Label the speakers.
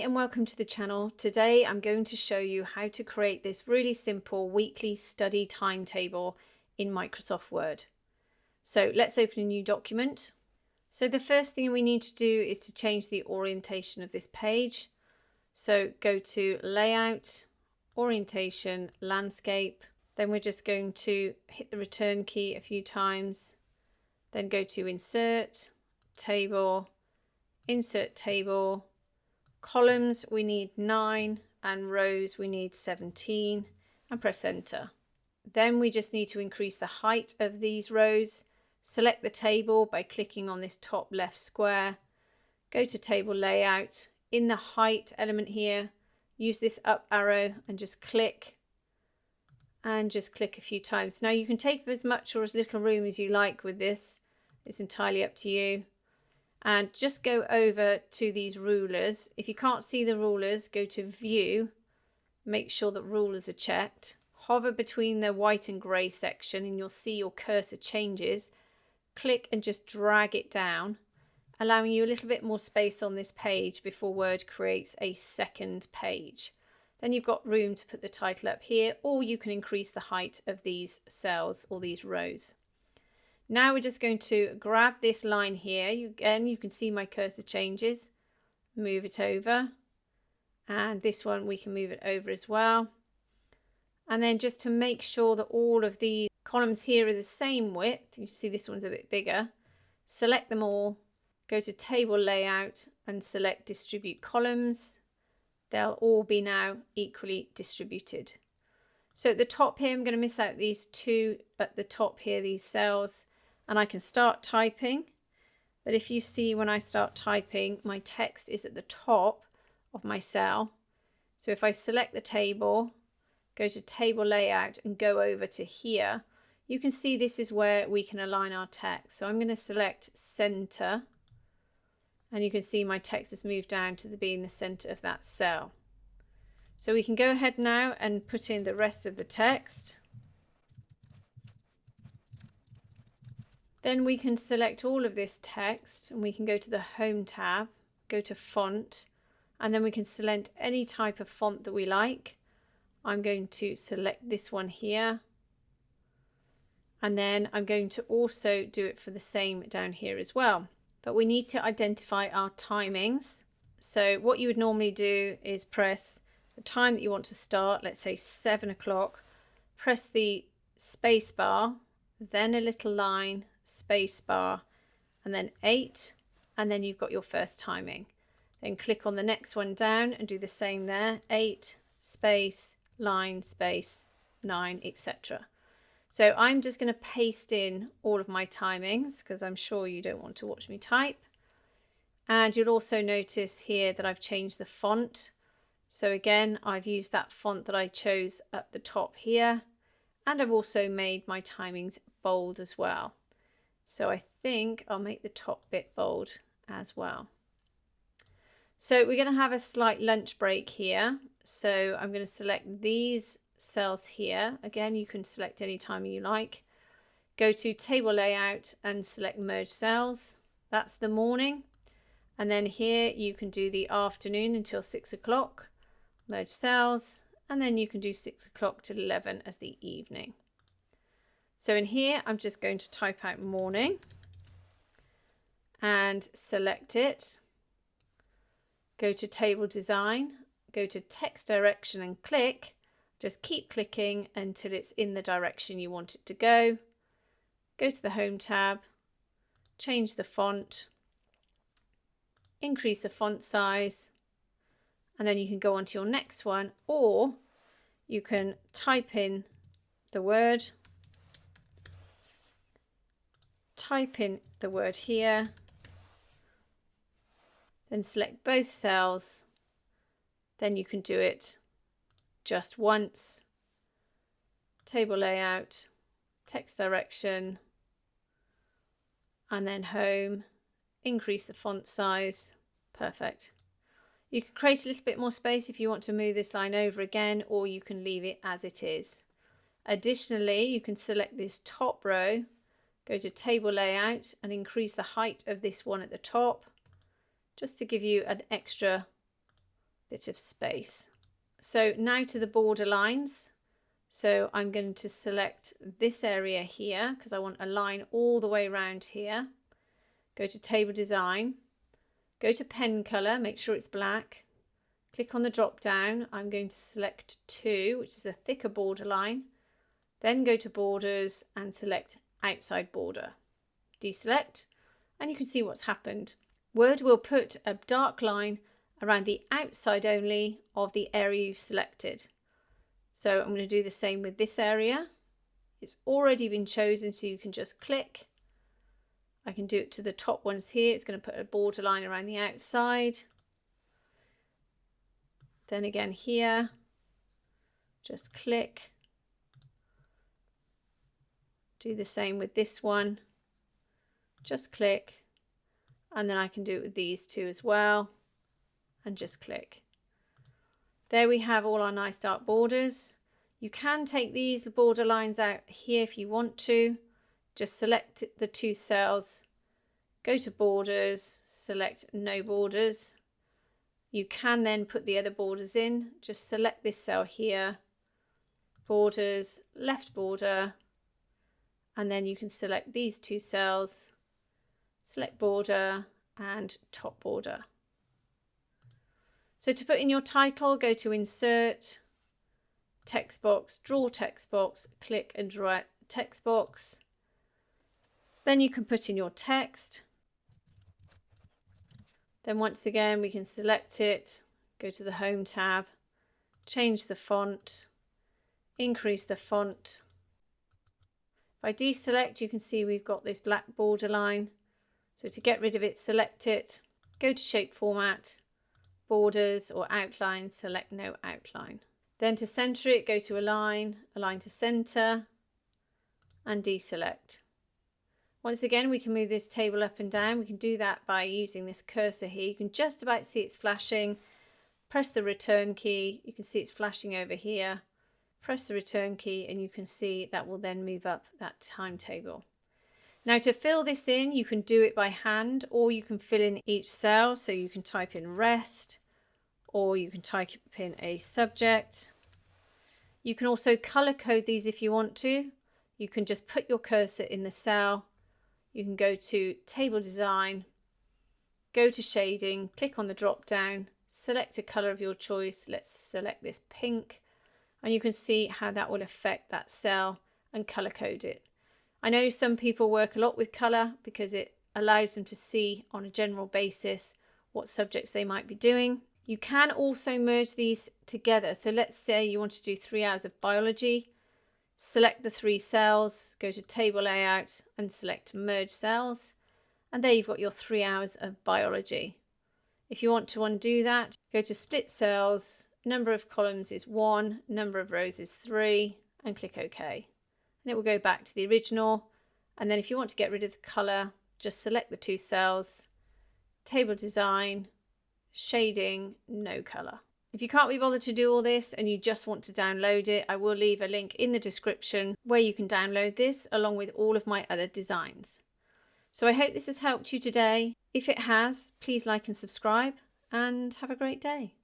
Speaker 1: and welcome to the channel. Today I'm going to show you how to create this really simple weekly study timetable in Microsoft Word. So let's open a new document. So the first thing we need to do is to change the orientation of this page. So go to Layout, Orientation, Landscape. Then we're just going to hit the return key a few times. Then go to Insert, Table, Insert Table. Columns we need 9 and rows we need 17 and press enter. Then we just need to increase the height of these rows. Select the table by clicking on this top left square. Go to table layout. In the height element here, use this up arrow and just click a few times. Now you can take as much or as little room as you like with this. It's entirely up to you. And just go over to these rulers. If you can't see the rulers, go to View, make sure that rulers are checked. Hover between the white and grey section and you'll see your cursor changes. Click and just drag it down, allowing you a little bit more space on this page before Word creates a second page. Then you've got room to put the title up here, or you can increase the height of these cells or these rows. Now we're just going to grab this line here. Again, you can see my cursor changes. Move it over. And this one, we can move it over as well. And then just to make sure that all of the columns here are the same width, you see this one's a bit bigger, select them all, go to Table Layout and select Distribute Columns. They'll all be now equally distributed. So at the top here, I'm going to miss out these two at the top here, these cells. And I can start typing, but if you see when I start typing, my text is at the top of my cell. So if I select the table, go to Table Layout and go over to here, you can see this is where we can align our text. So I'm going to select Center, and you can see my text has moved down to be in the center of that cell. So we can go ahead now and put in the rest of the text. Then we can select all of this text and we can go to the Home tab, go to Font, and then we can select any type of font that we like. I'm going to select this one here. And then I'm going to also do it for the same down here as well. But we need to identify our timings. So what you would normally do is press the time that you want to start, let's say 7 o'clock, press the space bar, then a little line, space bar, and then 8, and then you've got your first timing. Then click on the next one down and do the same there, 8, space, line, space, 9, etc. So I'm just going to paste in all of my timings because I'm sure you don't want to watch me type. And you'll also notice here that I've changed the font. So again, I've used that font that I chose at the top here, and I've also made my timings bold as well. So I think I'll make the top bit bold as well. So we're going to have a slight lunch break here. So I'm going to select these cells here. Again, you can select any time you like. Go to Table Layout and select Merge Cells. That's the morning. And then here you can do the afternoon until 6 o'clock. Merge Cells. And then you can do 6 o'clock till 11 as the evening. So in here, I'm just going to type out morning and select it. Go to Table Design, go to Text Direction and click. Just keep clicking until it's in the direction you want it to go. Go to the Home tab, change the font, increase the font size, and then you can go on to your next one, or you can type in the word. Type in the word here, then select both cells, then you can do it just once. Table Layout, Text Direction, and then Home, increase the font size, perfect. You can create a little bit more space if you want to move this line over again, or you can leave it as it is. Additionally, you can select this top row, go to Table Layout and increase the height of this one at the top, just to give you an extra bit of space. So now to the border lines. So I'm going to select this area here because I want a line all the way around here. Go to Table Design, go to Pen Color, make sure it's black. Click on the drop down. I'm going to select 2, which is a thicker border line. Then go to Borders and select Outside Border. Deselect, and you can see what's happened. Word will put a dark line around the outside only of the area you've selected. So I'm going to do the same with this area. It's already been chosen, so you can just click. I can do it to the top ones here. It's going to put a border line around the outside. Then again here, just click. Do the same with this one. Just click. And then I can do it with these two as well. And just click. There we have all our nice dark borders. You can take these border lines out here if you want to. Just select the 2 cells, go to Borders, select No Borders. You can then put the other borders in. Just select this cell here, Borders, left border, and then you can select these 2 cells, select Border and top border. So to put in your title, go to Insert, Text Box, Draw Text Box, click and draw text box. Then you can put in your text. Then once again, we can select it, go to the Home tab, change the font, increase the font. If I deselect, you can see we've got this black border line. So to get rid of it, select it, go to Shape Format, Borders or Outline, select No Outline. Then to center it, go to Align, Align to Center, and deselect. Once again, we can move this table up and down. We can do that by using this cursor here. You can just about see it's flashing. Press the return key. You can see it's flashing over here. Press the return key and you can see that will then move up that timetable. Now to fill this in, you can do it by hand or you can fill in each cell. So you can type in rest or you can type in a subject. You can also color code these if you want to. You can just put your cursor in the cell. You can go to Table Design, go to Shading, click on the drop down, select a color of your choice. Let's select this pink, and you can see how that will affect that cell and color code it. I know some people work a lot with color because it allows them to see on a general basis what subjects they might be doing. You can also merge these together. So let's say you want to do 3 hours of biology. Select the 3 cells, go to Table Layout and select Merge Cells. And there you've got your 3 hours of biology. If you want to undo that, go to Split Cells, number of columns is 1, number of rows is 3, and click OK. And it will go back to the original. And then if you want to get rid of the colour, just select the 2 cells, Table Design, Shading, No Colour. If you can't be bothered to do all this and you just want to download it, I will leave a link in the description where you can download this along with all of my other designs. So I hope this has helped you today. If it has, please like and subscribe and have a great day.